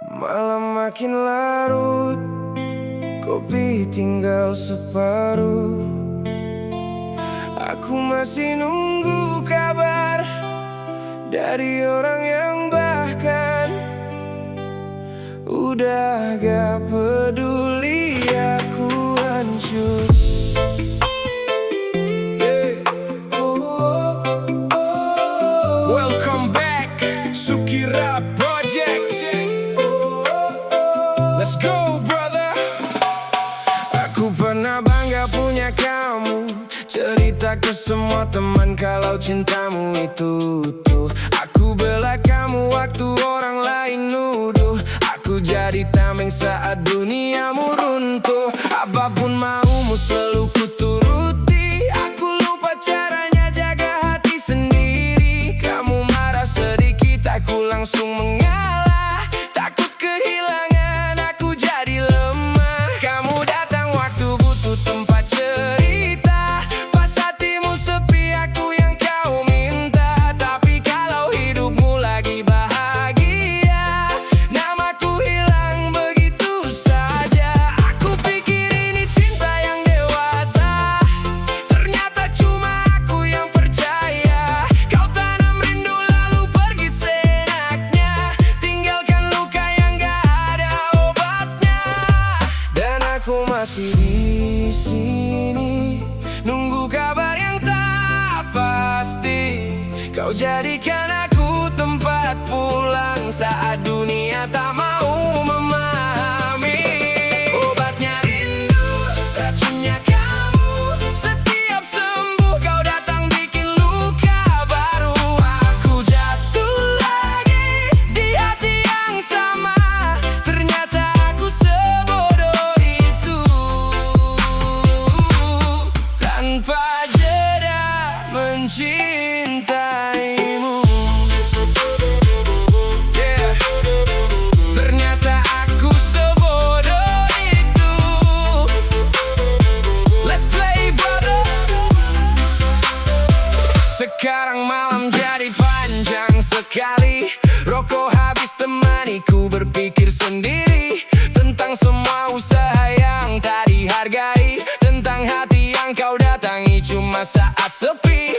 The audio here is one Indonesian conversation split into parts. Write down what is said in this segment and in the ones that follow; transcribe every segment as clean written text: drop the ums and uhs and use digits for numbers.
Malam makin larut, kopi tinggal separuh. Aku masih nunggu kabar dari orang yang bahkan udah gak peduli aku hancur. Welcome back, Sukira Project. Let's go, brother. Aku pernah bangga punya kamu, cerita ke semua teman kalau cintamu itu utuh. Aku bela kamu waktu orang lain nuduh. Aku jadi tameng saat duniamu runtuh. Apapun maumu selalu kuturuti. Aku lupa caranya jaga hati sendiri. Kamu marah sedikit aku langsung mengalah. Takut kehilangan aku jadi lemah. Kamu datang waktu butuh tempat cerita. Pas hatimu sepi aku yang kau minta. Tapi kalau hidupmu lagi bahagia, namaku hilang begitu saja. Aku pikir ini cinta yang dewasa, ternyata cuma aku yang percaya. Kau tanam rindu lalu pergi seenaknya, tinggalkan luka yang gak ada obatnya. Dan aku masih di sini nunggu kabar yang tak pasti. Kau jadikan aku tempat pulang saat dunia tak mau memahami. Obatnya rindu, racunnya kamu. Setiap sembuh kau datang bikin luka baru. Aku jatuh lagi di hati yang sama. Ternyata aku sebodoh itu. Tanpa jeda mencintaimu. Yeah. Ternyata aku sebodoh itu. Let's play, brother. Sekarang malam jadi panjang sekali. Rokok habis temaniku berpikir sendiri tentang semua usaha yang tak dihargai, tentang hati yang kau datangi cuma saat sepi.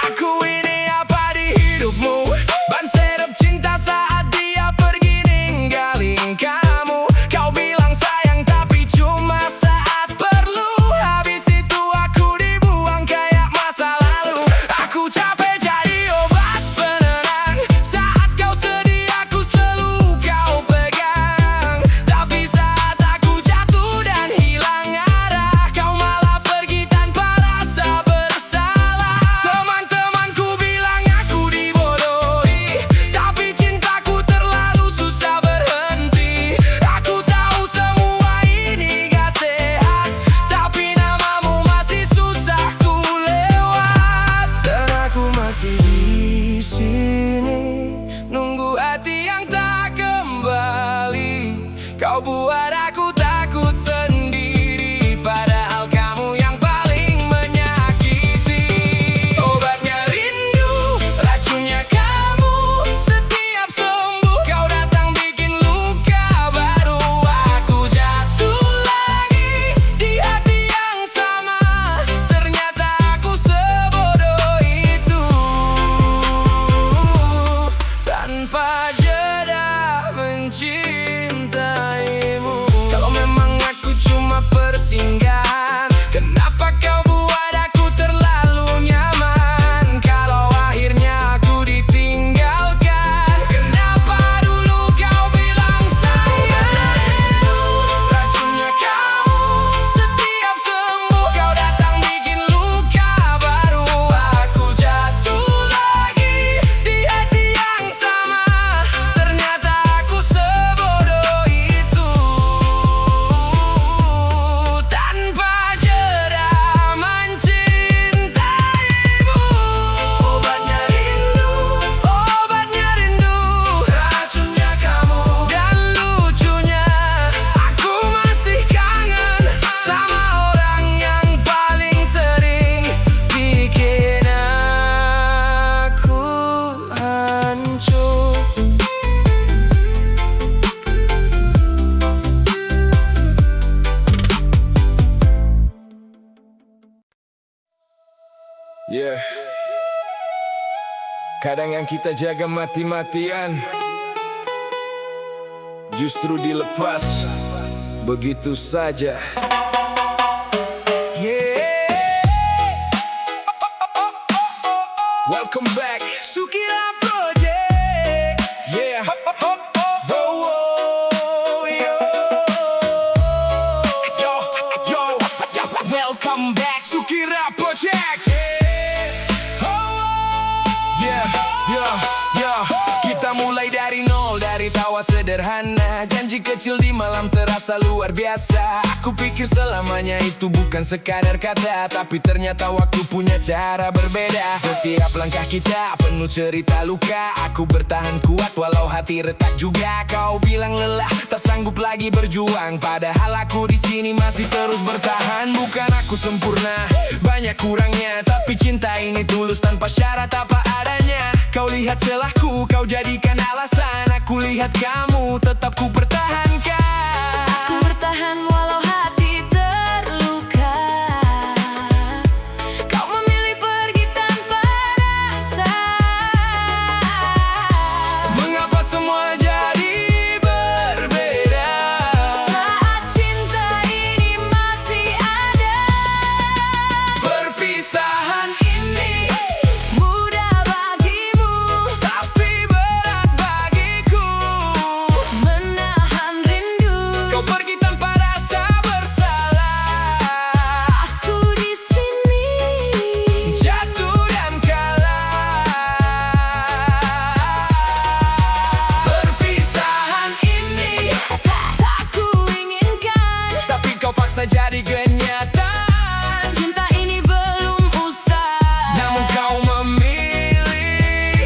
Aku ini apa di hidupmu? Ban serep cinta saat dia pergi ninggalin kamu. Kau bilang sayang tapi cuma saat perlu. Habis itu aku dibuang kayak masa lalu. Aku capek jadi obat penenang. Saat kau sedih aku selalu kau pegang. Tapi saat aku jatuh dan hilang arah, kau malah pergi tanpa rasa bersalah. Teman-temanku bilang aku dibodohi, tapi cintaku terlalu susah berhenti. Aku tahu semua ini gak sehat, tapi namamu masih susah ku lewat. Dan aku masih di sini nunggu hati yang tak kembali. Kau buat aku takut sendiri, padahal kamu yang paling menyakiti. Obatnya rindu, racunnya kamu. Setiap sembuh kau datang bikin luka baru. Aku jatuh lagi di hati yang sama. Ternyata aku sebodoh itu. Tanpa jeda mencintaimu. Kalau memang aku cuma persinggahan, kenapa kau buat aku terlalu nyaman? Kalau akhirnya aku ditinggalkan, kenapa dulu kau bilang sayang? Racunnya kamu. Setiap sembuh kau datang bikin luka baru. Aku jatuh lagi di hati yang sama. Ternyata aku sebodoh itu. Kadang yang kita jaga mati-matian justru dilepas begitu saja. Welcome back, Sukira Project. Yeah. Welcome back Sukira Project. Kita mulai dari nol, dari tawa sederhana. Janji kecil di malam terasa luar biasa. Aku pikir selamanya itu bukan sekadar kata, tapi ternyata waktu punya cara berbeda. Setiap langkah kita penuh cerita luka. Aku bertahan kuat walau hati retak juga. Kau bilang lelah, tak sanggup lagi berjuang. Padahal aku di sini masih terus bertahan. Bukan aku sempurna, banyak kurangnya, tapi cinta ini tulus tanpa syarat apa adanya. Kau lihat celahku, kau jadikan alasan. Aku lihat kamu, tetap ku pertahankan. Aku bertahan walau hati terluka. Kau memilih pergi tanpa rasa. Mengapa semua jadi berbeda? Saat cinta ini masih ada. Perpisahan ini Mudah bagimu, tapi berat bagiku. menahan rindu. Kau pergi tanpa rasa bersalah. Aku di sini Jatuh dan kalah. Perpisahan ini tak ku inginkan. tapi kau paksa jadi kenyataan. Cinta ini belum usai. Namun kau memilih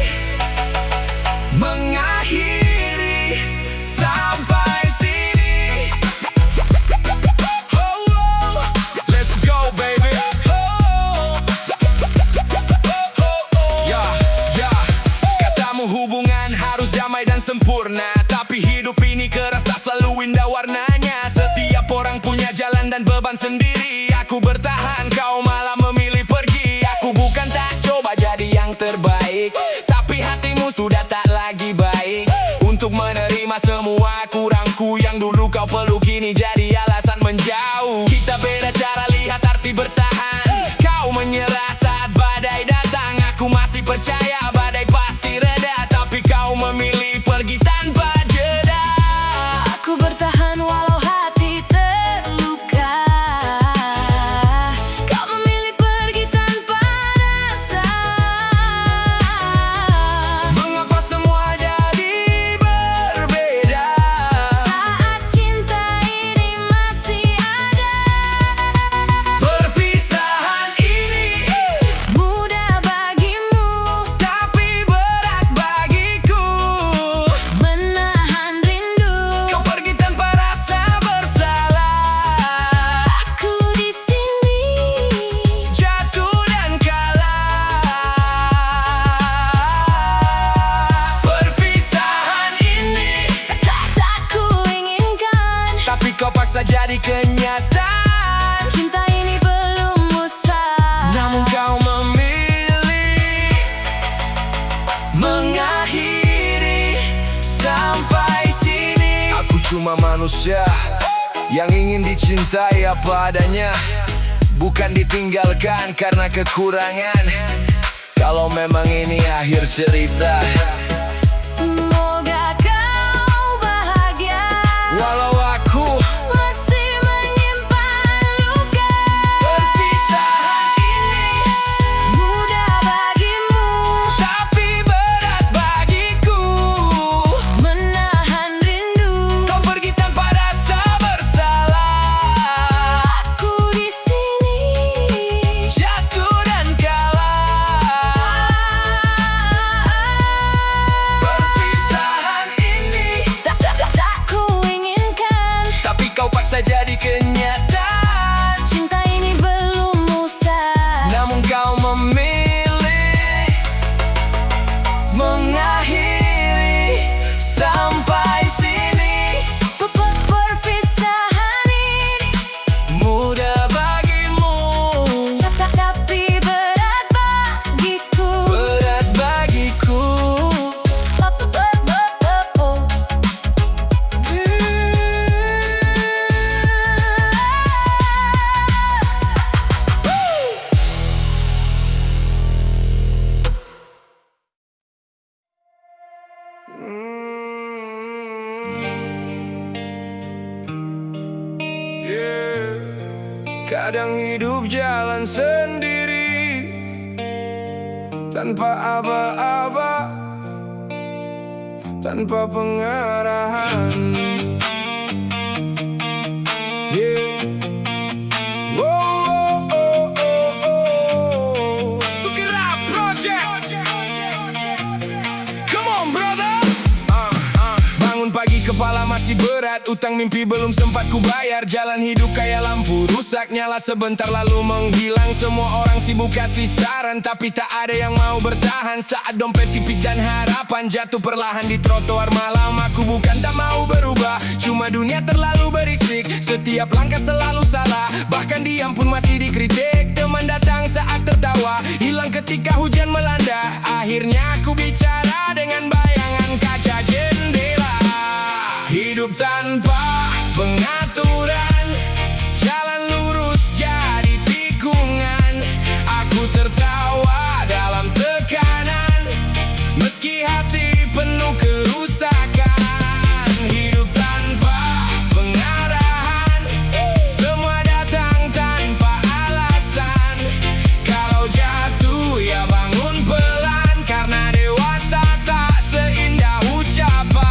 mengakhiri sampai sini. Oh, let's go baby. Ya, katamu hubungan harus damai dan sempurna, tapi hidup ini keras, tak selalu indah warnanya. Setiap orang punya jalan dan beban sendiri. Aku bertahan, kau malah memilih pergi. Aku bukan tak coba jadi yang terbaik, tapi hatimu sudah tak lagi baik untuk menerima semua kurangku. Yang dulu kau peluk kini jadi alasan menjauh. Kita beda cara lihat arti bertahan. Kau menyerah saat badai datang. Aku masih percaya badai pasti reda, tapi kau memilih pergi tanpa jeda. Aku bertahan walau hati terluka. Kau memilih pergi tanpa rasa. Mengapa semua jadi berbeda? Saat cinta ini masih ada. Perpisahan ini Mudah bagimu, tapi berat bagiku. menahan rindu. Kau pergi tanpa rasa bersalah. Aku di sini Jatuh dan kalah. Perpisahan ini tak ku inginkan. tapi kau paksa jadi kenyataan. Cinta ini belum usai. Namun kau memilih mengakhiri sampai sini. Aku cuma manusia yang ingin dicintai apa adanya, bukan ditinggalkan karena kekurangan. Kalau memang ini akhir cerita, Semoga kau bahagia. walau aku Masih menyimpan luka. perpisahan ini Mudah bagimu, tapi berat bagiku. menahan rindu. Kau pergi tanpa rasa bersalah. Aku di sini Jatuh dan kalah. Perpisahan ini tak ku inginkan. tapi kau paksa jadi kenyataan. Cinta ini belum usai. Namun kau memilih mengakhiri sampai sini. Perpisahan ini Mudah bagimu, tapi berat bagiku. berat bagiku. Yeah. Kadang hidup jalan sendiri tanpa aba-aba, tanpa pengarahan. Yeah. Oh, oh, oh, oh, oh. Sukira Project. Come on, brother. Bangun pagi kepala masih berat, utang mimpi belum sempat ku bayar. Jalan hidup kayak lampu rusak, nyala sebentar lalu menghilang. Semua orang sibuk kasih saran, tapi tak ada yang mau bertahan. Saat dompet tipis dan harapan jatuh perlahan di trotoar malam. Aku bukan tak mau berubah, cuma dunia terlalu berisik. Setiap langkah selalu salah, bahkan diam pun masih dikritik. Teman datang saat tertawa, hilang ketika hujan melanda. Akhirnya aku bicara dengan bayangan kaca jendela. Hidup tanpa pengaturan, jalan lurus jadi tikungan. Aku tertawa dalam tekanan, meski hati penuh kerusakan. Hidup tanpa pengarahan, semua datang tanpa alasan. Kalau jatuh ya bangun pelan, karena dewasa tak seindah ucapan.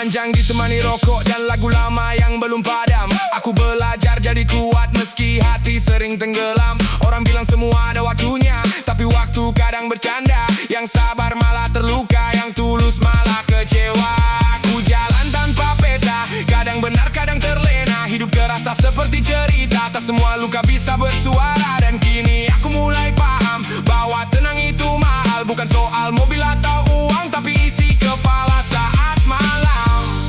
Panjang ditemani rokok dan lagu lama yang belum padam. Aku belajar jadi kuat meski hati sering tenggelam. Orang bilang semua ada waktunya, tapi waktu kadang bercanda. Yang sabar malah terluka, yang tulus malah kecewa. Aku jalan tanpa peta, kadang benar kadang terlena. Hidup keras tak seperti cerita, tak semua luka bisa bersuara. Dan kini aku mulai paham bahwa tenang itu mahal. Bukan soal mobil atau uang, tapi isi kepala saat malam.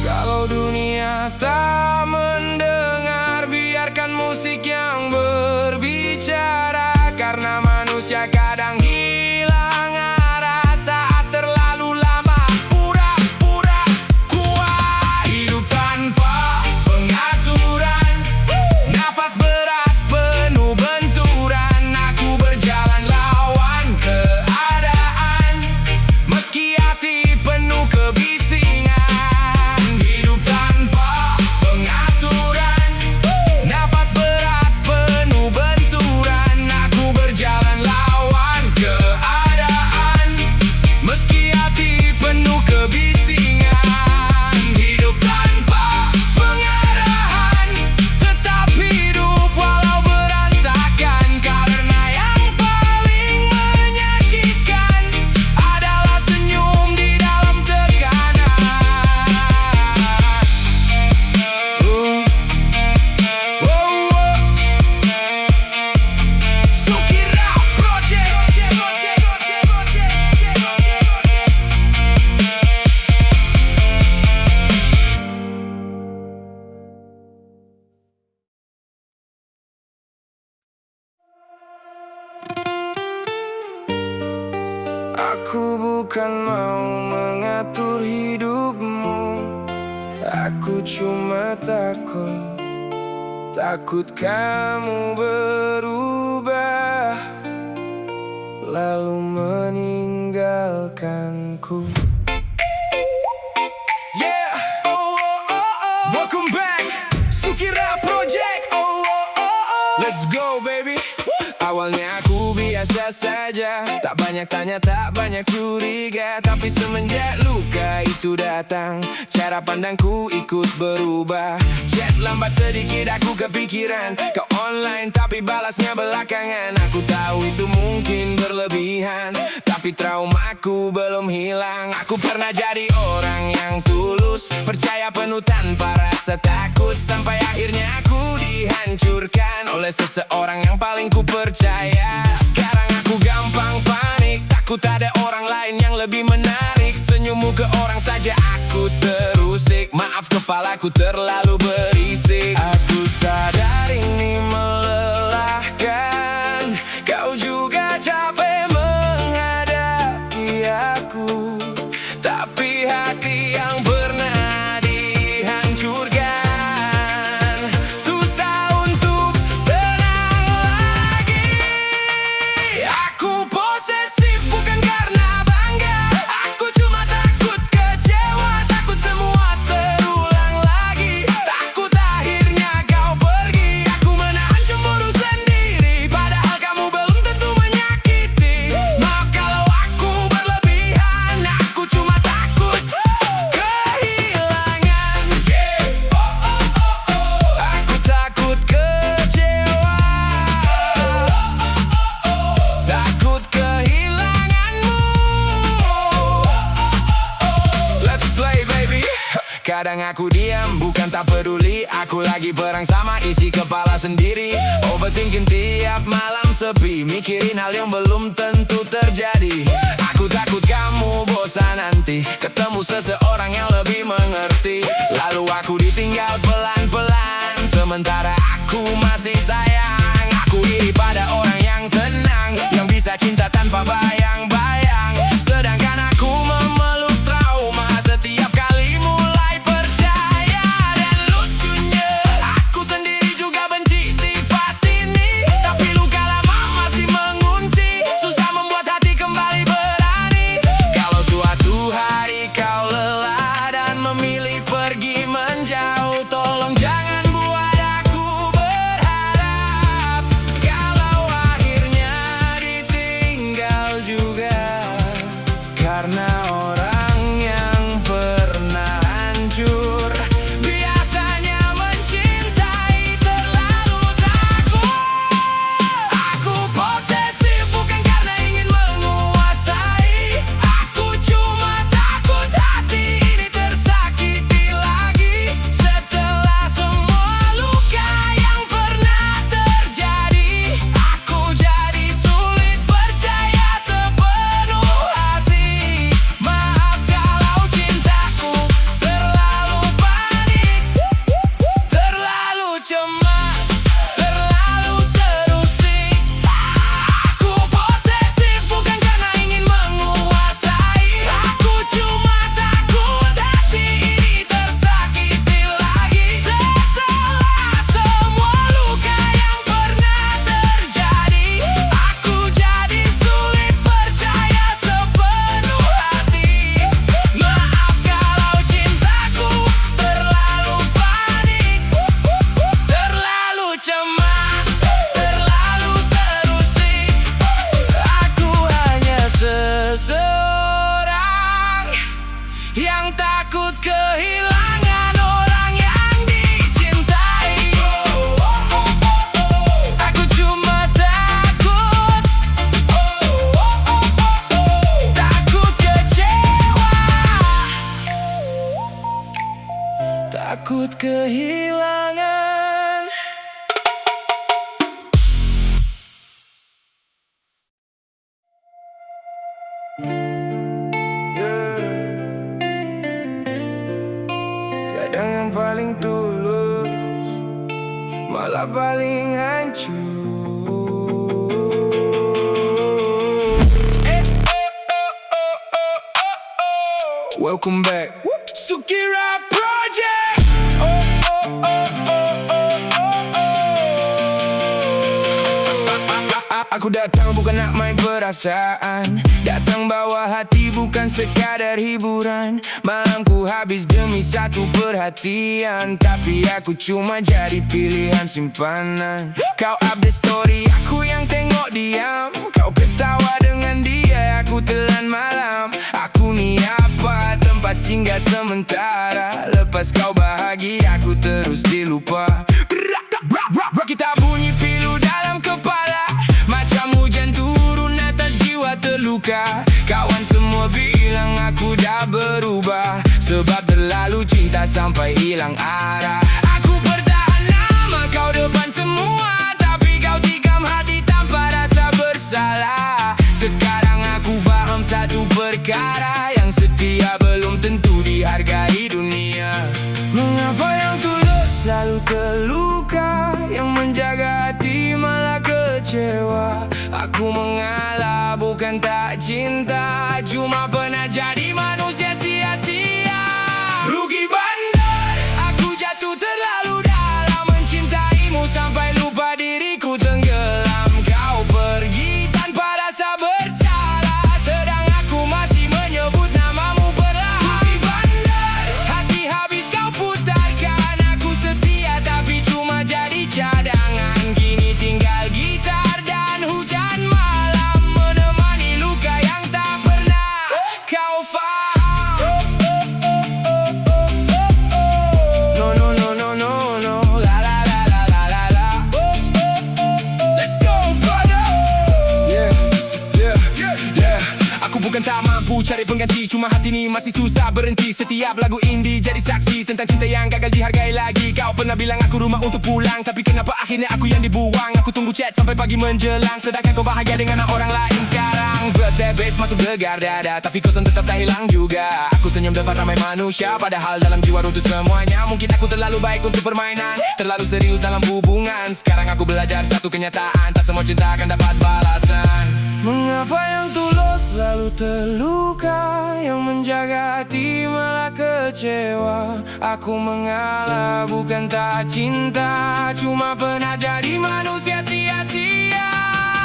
Kalau dunia tak mendengar, biarkan musik yang berbicara. Karena manusia kadang hilang arah saat terlalu lama pura-pura kuat. Hidup tanpa pengaturan, nafas berat penuh benturan. Aku berjalan lawan keadaan, meski hati penuh kebisingan. Aku bukan mau mengatur hidupmu, aku cuma takut kamu berubah lalu meninggalkanku. Yeah, oh, oh, oh, oh. Welcome back, Sukira Project. Oh, oh, oh, oh. Let's go baby. Awalnya aku biasa saja, tak banyak tanya, tak banyak curiga. Tapi semenjak luka itu datang, cara pandangku ikut berubah. Chat lambat sedikit aku kepikiran, kau online tapi balasnya belakangan. Aku tahu itu mungkin berlebihan, tapi traumaku belum hilang. Aku pernah jadi orang yang tulus, percaya penuh tanpa rasa takut. Sampai akhirnya aku dihancurkan oleh seseorang yang paling ku percaya. Sekarang aku gampang panik, takut ada orang lain yang lebih menarik. Senyummu ke orang saja aku terusik, maaf kepalaku terlalu berisik. Aku sadar ini melelahkan, kau juga capek menghadapi aku. Tapi hati yang pernah Kadang aku diam, bukan tak peduli. Aku lagi perang sama isi kepala sendiri. Overthinking tiap malam sepi, mikirin hal yang belum tentu terjadi. Aku takut kamu bosan nanti ketemu seseorang yang lebih mengerti. Lalu aku ditinggal pelan-pelan, sementara aku masih sayang. Aku iri pada orang yang tenang, yang bisa cinta tanpa bayang-bayang. Sedangkan aku memeluk trauma setiap kali mulai percaya. Dan lucunya, aku sendiri juga benci sifat ini. Tapi luka lama masih mengunci, susah membuat hati kembali berani. Kalau suatu hari kau lelah dan memilih pergi menjauh, tolong jangan buat aku berharap kalau akhirnya ditinggal juga. Karena orang yang pernah hancur biasanya mencintai terlalu takut. Aku posesif bukan karena ingin menguasai. Aku cuma takut hati ini tersakiti lagi. Setelah semua luka yang pernah terjadi, aku jadi sulit percaya sepenuh hati. Maaf kalau cintaku terlalu panik, terlalu cemas, terlalu terusik. Aku posesif bukan karena ingin menguasai. Aku cuma takut hati ini tersakiti lagi. Setelah semua luka yang pernah terjadi, aku jadi sulit percaya sepenuh hati. Maaf kalau cintaku terlalu panik, terlalu cemas, terlalu terusik. Aku hanya seseorang yang takut kehilangan orang yang dicintai. Aku cuma takut, takut kecewa, takut kehilangan. Kadang yang paling tulus malah paling hancur. Welcome back, Sukira Project. Aku datang bukan nak main perasaan, datang bawa hati bukan sekadar hiburan. Malamku habis demi satu perhatian, tapi aku cuma jadi pilihan simpanan. Kau update story, aku yang tengok diam. Kau ketawa dengan dia, aku telan malam. Aku ni apa, tempat singgah sementara. Lepas kau bahagia, aku terus dilupa. Kita bunyi pilu dalam kepala, macam hujan turun atas jiwa terluka. Kawan semua bilang aku dah berubah, sebab terlalu cinta sampai hilang arah. Aku bertahan lama kau depan semua, tapi kau tikam hati tanpa rasa bersalah. Sekarang aku faham satu perkara, yang setia belum tentu dihargai dunia. Mengapa yang tulus selalu terluka, yang menjaga hati malah kecewa. Aku mengalah bukan tak cinta, cuma pernah jadi manusia sia-sia. Rugi bandar, aku jatuh terlalu dalam, mencintaimu sampai lupa diriku tenggelam. Kau pergi tanpa rasa bersalah, sedang aku masih menyebut namamu perlahan. Rugi bandar, hati habis kau putarkan. Aku setia tapi cuma jadi cadangan. Kini tinggal gitar dan hujan malam menemani luka pengganti. Cuma hati ni masih susah berhenti. Setiap lagu indie jadi saksi tentang cinta yang gagal dihargai lagi. Kau pernah bilang aku rumah untuk pulang, tapi kenapa akhirnya aku yang dibuang? Aku tunggu chat sampai pagi menjelang, sedangkan kau bahagia dengan orang lain sekarang. Birthday bass masuk gegar dada, tapi kosan tetap tak hilang juga. Aku senyum depan ramai manusia, padahal dalam jiwa runtuh semuanya. Mungkin aku terlalu baik untuk permainan, terlalu serius dalam hubungan. Sekarang aku belajar satu kenyataan, tak semua cinta akan dapat balasan. Mengapa yang tulus selalu terluka, yang menjaga hati malah kecewa? Aku mengalah bukan tak cinta, cuma pernah jadi manusia sia-sia.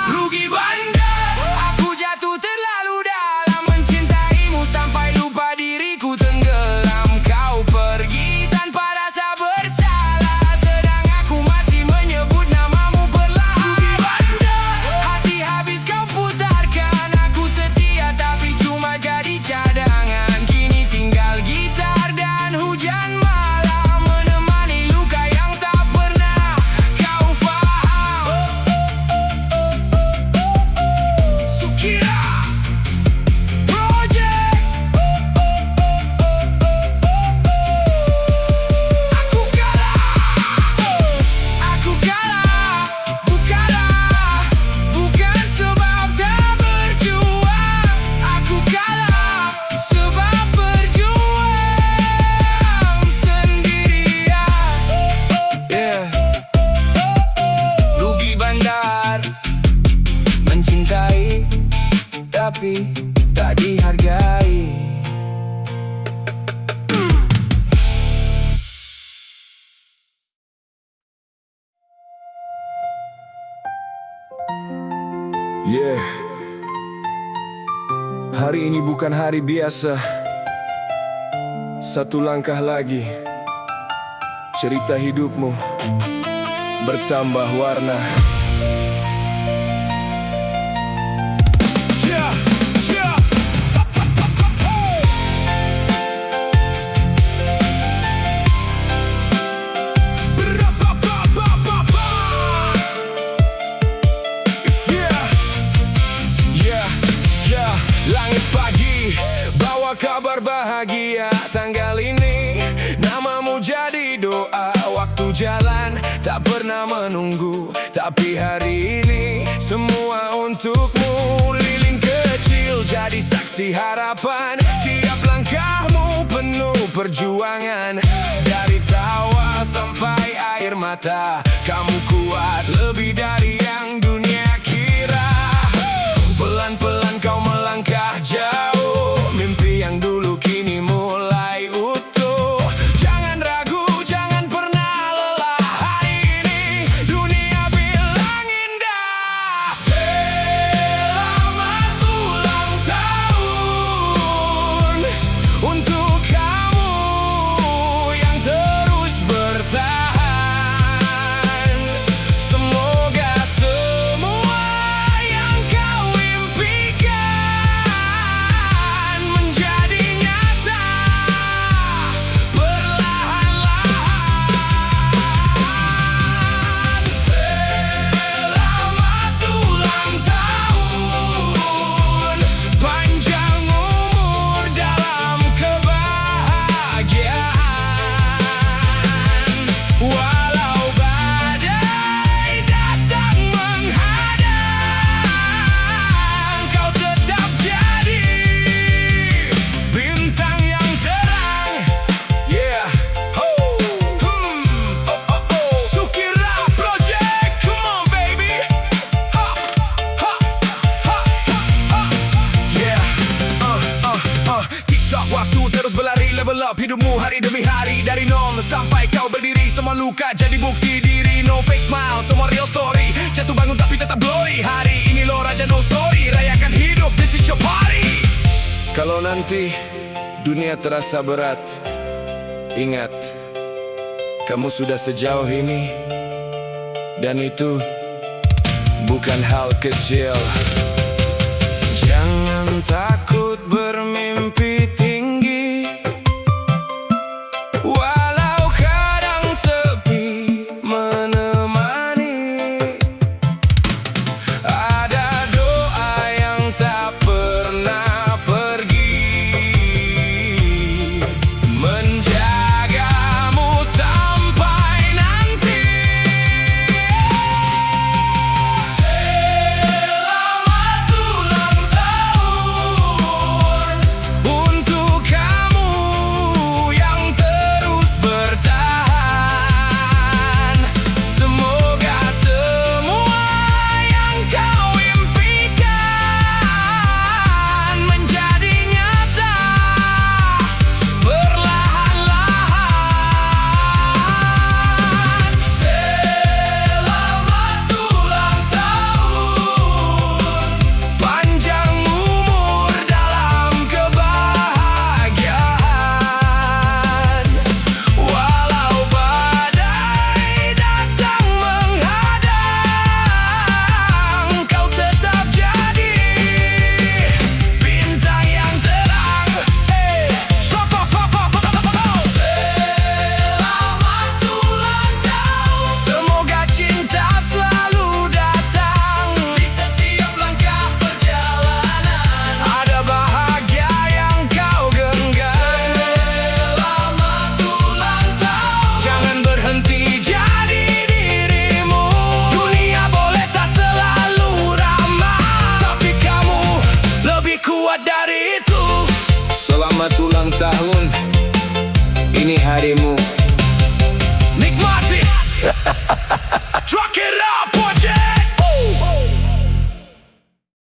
Rugi bandar, aku jatuh terlalu dalam mencintaimu sampai lupa diriku tenggelam. Kau pergi tanpa rasa bersalah, sedang aku masih menyebut namamu perlahan. Rugi bandar, hati habis kau putarkan. Aku setia tapi cuma jadi cadangan. Kini tinggal gitar dan hujan malam menemani luka yang tak pernah kau faham. Sukira Project. Aku kalah, bukan sebab tak berjuang. Aku kalah sebab berjuang sendirian. Rugi bandar, mencintai tapi tak dihargai. Yeah. Hari ini bukan hari biasa. Satu langkah lagi, cerita hidupmu bertambah warna. Yeah, yeah. Langit pagi bawa kabar bahagia. Tanggal ini namamu jadi doa. Waktu jalan tak pernah menunggu, tapi hari ini semua untukmu. Lilin kecil jadi saksi harapan. Tiap langkahmu penuh perjuangan. Dari tawa sampai air mata, kamu kuat lebih dari yang dunia kira. Pelan-pelan kau melangkah jauh, mimpi yang dulu kini mulai utuh. Jangan ragu, jangan pernah lelah. Hari ini dunia bilang indah. Selamat ulang tahun untuk kamu yang terus bertahan. Semoga semua yang kau impikan menjadi nyata perlahan-lahan. Selamat ulang tahun, panjang umur dalam kebahagiaan. Walau badai datang menghadang, kau tetap jadi bintang yang terang. Yeah. Ho. Sukira Project. Come on baby. Ha. Ha. Ha. Ha. Yeah. TikTok waktu terus berlari, level up hidupmu hari demi hari. Dari nol sampai kau berdiri, semua luka jadi bukti diri. No fake smile, semua real story. Jatuh bangun tapi tetap glory. Hari ini lo raja, no sorry. Rayakan hidup, this is your party. Kalau nanti dunia terasa berat, ingat, kamu sudah sejauh ini. Dan itu bukan hal kecil. Jangan takut bermimpi tinggi, walau kadang sepi menemani. Ada doa yang tak pernah pergi. ulang tahun, ini harimu. Nikmati. Truck it up, boy.